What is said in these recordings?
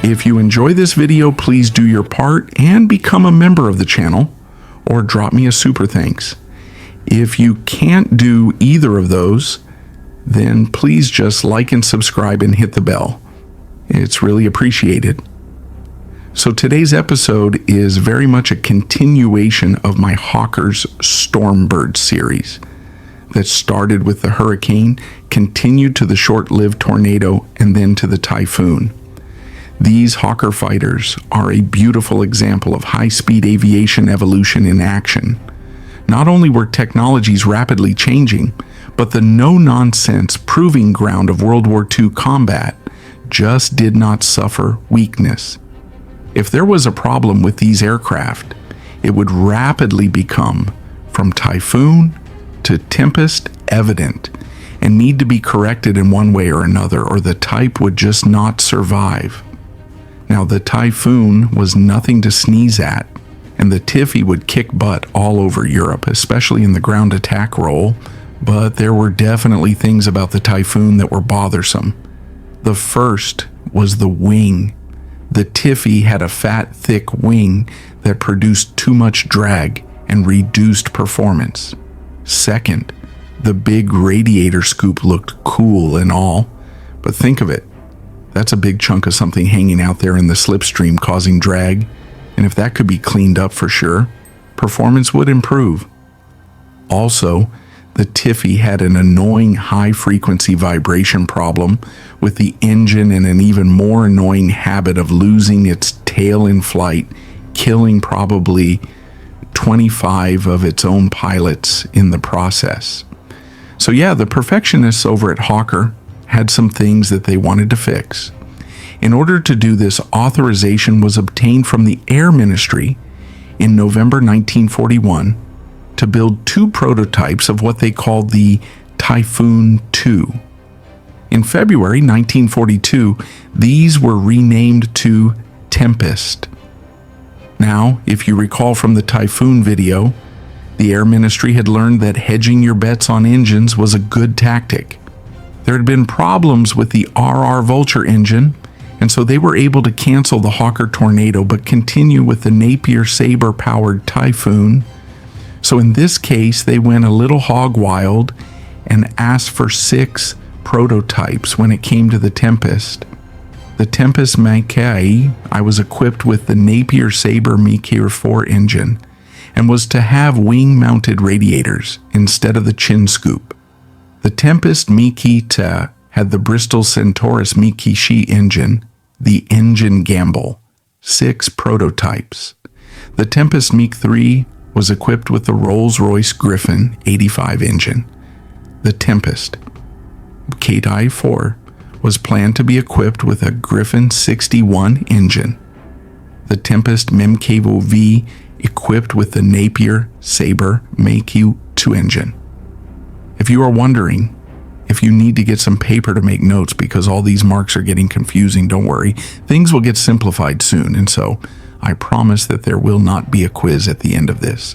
If you enjoy this video, please do your part and become a member of the channel, or drop me a super thanks. If you can't do either of those, then please just like and subscribe and hit the bell. It's really appreciated. So today's episode is very much a continuation of my Hawker's Stormbird series that started with the Hurricane, continued to the short-lived Tornado, and then to the Typhoon. These Hawker fighters are a beautiful example of high-speed aviation evolution in action. Not only were technologies rapidly changing, but the no-nonsense proving ground of World War II combat just did not suffer weakness. If there was a problem with these aircraft, it would rapidly become, from Typhoon to Tempest, evident, and need to be corrected in one way or another, or the type would just not survive. Now, the Typhoon was nothing to sneeze at, and the Tiffy would kick butt all over Europe, especially in the ground attack role, but there were definitely things about the Typhoon that were bothersome. The first was the wing. The Tiffy had a fat, thick wing that produced too much drag and reduced performance. Second, the big radiator scoop looked cool and all, but think of it. That's a big chunk of something hanging out there in the slipstream causing drag, and if that could be cleaned up for sure, performance would improve. Also, the Tiffy had an annoying high-frequency vibration problem with the engine and an even more annoying habit of losing its tail in flight, killing probably 25 of its own pilots in the process. So yeah, the perfectionists over at Hawker had some things that they wanted to fix. In order to do this, authorization was obtained from the Air Ministry in November 1941 to build two prototypes of what they called the Typhoon II. In February 1942, these were renamed to Tempest. Now, if you recall from the Typhoon video, the Air Ministry had learned that hedging your bets on engines was a good tactic. There had been problems with the RR Vulture engine, and so they were able to cancel the Hawker Tornado but continue with the Napier Sabre powered Typhoon. So in this case, they went a little hog wild and asked for 6 prototypes when it came to the Tempest. The Tempest Mackay, I was equipped with the Napier Sabre Meteor 4 engine and was to have wing-mounted radiators instead of the chin scoop. The Tempest Mikita had the Bristol Centaurus Mikishi engine, the engine gamble, 6 prototypes. The Tempest Meek 3 was equipped with the Rolls-Royce Griffon 85 engine. The Tempest Kati 4 was planned to be equipped with a Griffon 61 engine. The Tempest Memkevo V equipped with the Napier Sabre Mayq 2 engine. If you are wondering if you need to get some paper to make notes because all these marks are getting confusing, don't worry. Things will get simplified soon, and so I promise that there will not be a quiz at the end of this.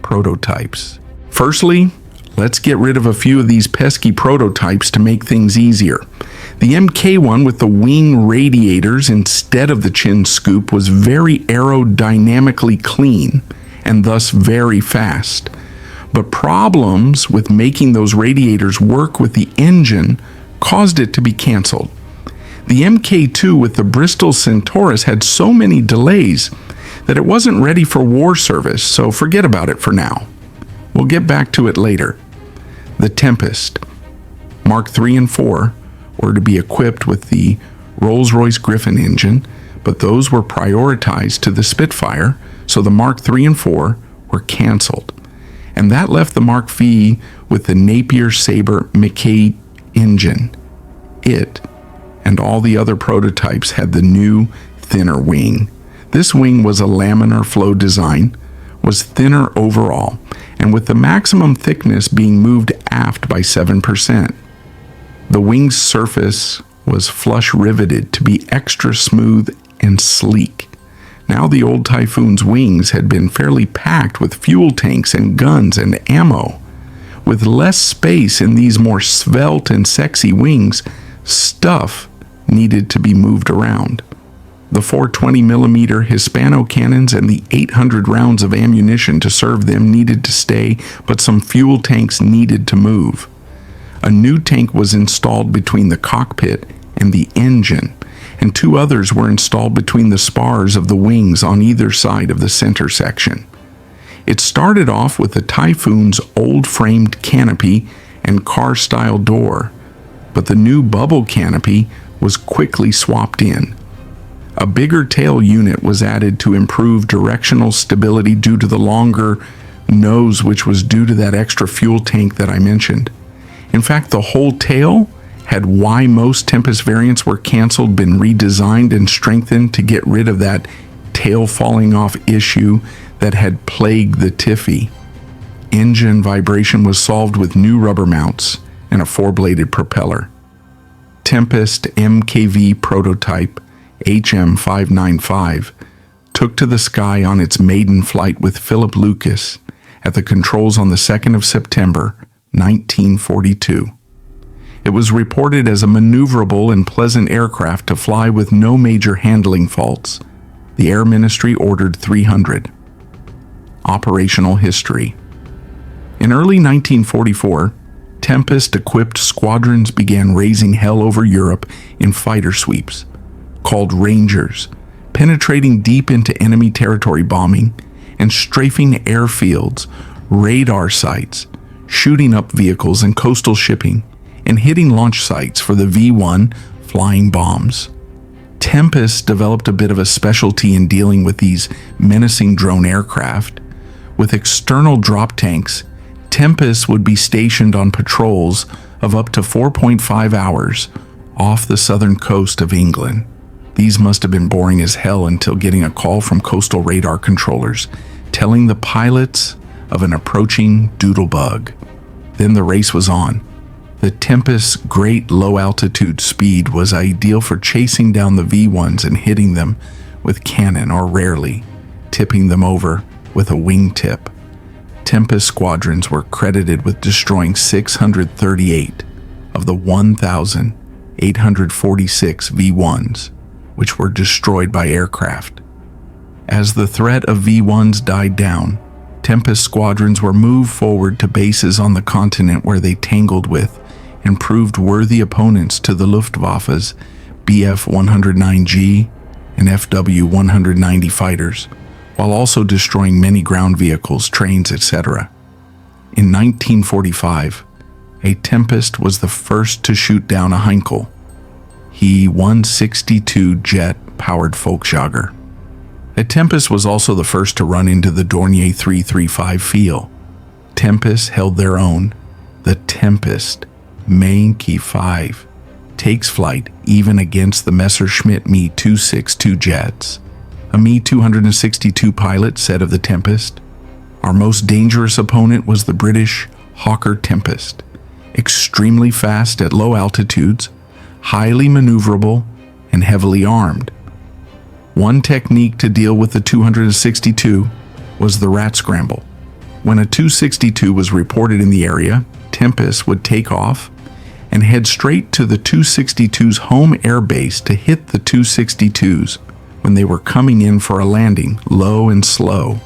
Prototypes. Firstly, let's get rid of a few of these pesky prototypes to make things easier. The MK1 with the wing radiators instead of the chin scoop was very aerodynamically clean and thus very fast. But problems with making those radiators work with the engine caused it to be canceled. The MK2 with the Bristol Centaurus had so many delays that it wasn't ready for war service, so forget about it for now. We'll get back to it later. The Tempest Mark 3 and 4 were to be equipped with the Rolls-Royce Griffon engine, but those were prioritized to the Spitfire, so the Mark 3 and 4 were canceled. And that left the Mark V with the Napier Sabre Mackay engine. It and all the other prototypes had the new, thinner wing. This wing was a laminar flow design, was thinner overall, and with the maximum thickness being moved aft by 7%. The wing's surface was flush riveted to be extra smooth and sleek. Now the old Typhoon's wings had been fairly packed with fuel tanks and guns and ammo. With less space in these more svelte and sexy wings, stuff needed to be moved around. The 420mm Hispano cannons and the 800 rounds of ammunition to serve them needed to stay, but some fuel tanks needed to move. A new tank was installed between the cockpit and the engine, and 2 others were installed between the spars of the wings on either side of the center section. It started off with the Typhoon's old framed canopy and car-style door, but the new bubble canopy was quickly swapped in. A bigger tail unit was added to improve directional stability due to the longer nose, which was due to that extra fuel tank that I mentioned. In fact, the whole tail had why most Tempest variants were canceled been redesigned and strengthened to get rid of that tail falling off issue that had plagued the Tiffy. Engine vibration was solved with new rubber mounts and a 4-bladed propeller. Tempest MKV prototype HM595 took to the sky on its maiden flight with Philip Lucas at the controls on the 2nd of September, 1942. It was reported as a maneuverable and pleasant aircraft to fly with no major handling faults. The Air Ministry ordered 300. Operational history. In early 1944, Tempest-equipped squadrons began raising hell over Europe in fighter sweeps, called Rangers, penetrating deep into enemy territory bombing and strafing airfields, radar sites, shooting up vehicles and coastal shipping, and hitting launch sites for the V-1 flying bombs. Tempest developed a bit of a specialty in dealing with these menacing drone aircraft. With external drop tanks, Tempest would be stationed on patrols of up to 4.5 hours off the southern coast of England. These must have been boring as hell until getting a call from coastal radar controllers telling the pilots of an approaching doodlebug. Then the race was on. The Tempest's great low-altitude speed was ideal for chasing down the V-1s and hitting them with cannon, or rarely tipping them over with a wingtip. Tempest squadrons were credited with destroying 638 of the 1,846 V-1s, which were destroyed by aircraft. As the threat of V-1s died down, Tempest squadrons were moved forward to bases on the continent where they tangled with and proved worthy opponents to the Luftwaffe's Bf-109G and Fw-190 fighters, while also destroying many ground vehicles, trains, etc. In 1945, a Tempest was the first to shoot down a Heinkel He-162 jet-powered Volksjager. A Tempest was also the first to run into the Dornier 335 Fiel. Tempest held their own. The Tempest Mainke 5 takes flight even against the Messerschmitt Me-262 jets. A Me-262 pilot said of the Tempest, "Our most dangerous opponent was the British Hawker Tempest, extremely fast at low altitudes, highly maneuverable, and heavily armed. One technique to deal with the 262 was the rat scramble. When a 262 was reported in the area, Tempest would take off and head straight to the 262's home air base to hit the 262s when they were coming in for a landing, low and slow.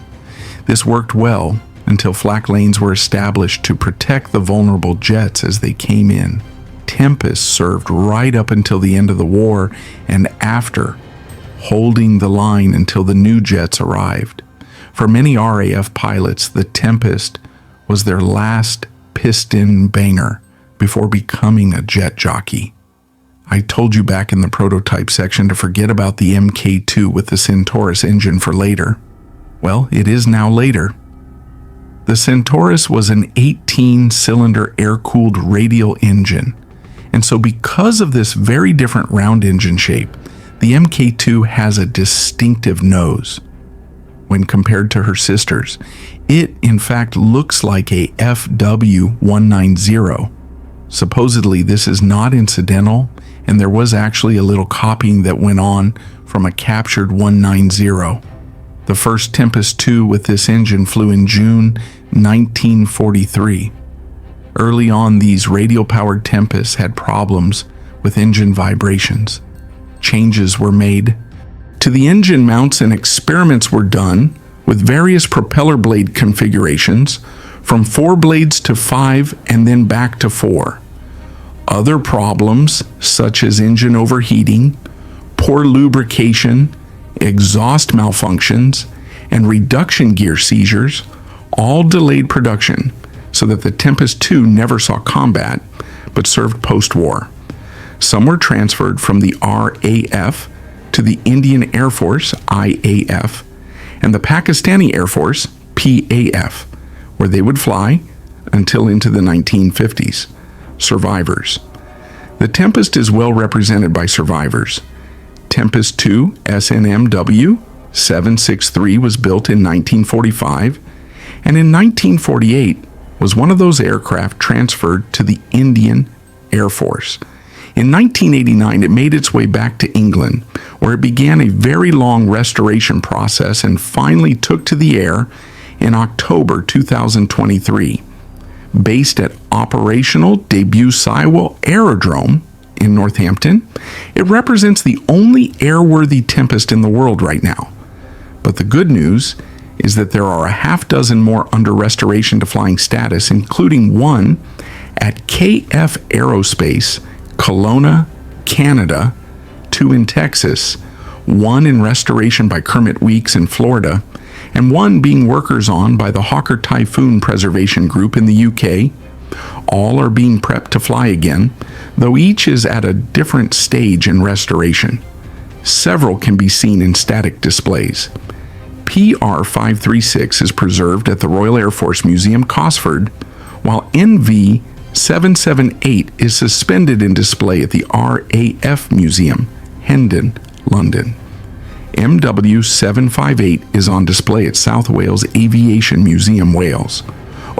This worked well until flak lanes were established to protect the vulnerable jets as they came in. Tempest served right up until the end of the war and after, holding the line until the new jets arrived. For many RAF pilots, the Tempest was their last piston banger before becoming a jet jockey. I told you back in the prototype section to forget about the Mk2 with the Centaurus engine for later. Well, it is now later. The Centaurus was an 18-cylinder air-cooled radial engine, and so because of this very different round engine shape, the Mk2 has a distinctive nose. When compared to her sisters, it in fact looks like a Fw-190. Supposedly this is not incidental, and there was actually a little copying that went on from a captured 190. The first Tempest II with this engine flew in June 1943. Early on, these radial-powered Tempests had problems with engine vibrations. Changes were made To the engine mounts, and experiments were done with various propeller blade configurations from 4 blades to 5 and then back to 4. Other problems, such as engine overheating, poor lubrication, exhaust malfunctions, and reduction gear seizures, all delayed production so that the Tempest II never saw combat but served post-war. Some were transferred from the RAF to the Indian Air Force, IAF, and the Pakistani Air Force, PAF, where they would fly until into the 1950s. Survivors. The Tempest is well represented by survivors. Tempest II SNMW 763 was built in 1945, and in 1948 was one of those aircraft transferred to the Indian Air Force. In 1989, it made its way back to England, where it began a very long restoration process and finally took to the air in October 2023. Based at operational Debut Sywell Aerodrome in Northampton, it represents the only airworthy Tempest in the world right now. But the good news is that there are a half dozen more under restoration to flying status, including one at KF Aerospace, Kelowna, Canada, 2 in Texas, 1 in restoration by Kermit Weeks in Florida, and 1 being workers on by the Hawker Typhoon Preservation Group in the UK. All are being prepped to fly again, though each is at a different stage in restoration. Several can be seen in static displays. PR-536 is preserved at the Royal Air Force Museum, Cosford, while NV-778 is suspended in display at the RAF Museum, Hendon, London. MW-758 is on display at South Wales Aviation Museum, Wales.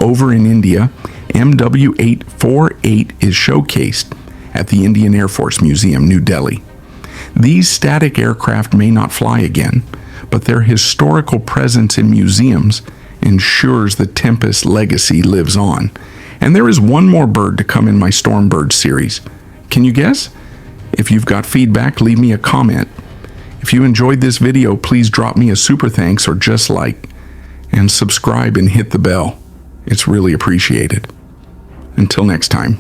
Over in India, MW-848 is showcased at the Indian Air Force Museum, New Delhi. These static aircraft may not fly again, but their historical presence in museums ensures the Tempest legacy lives on. And there is one more bird to come in my Stormbird series. Can you guess? If you've got feedback, leave me a comment. If you enjoyed this video, please drop me a super thanks or just like, and subscribe and hit the bell. It's really appreciated. Until next time.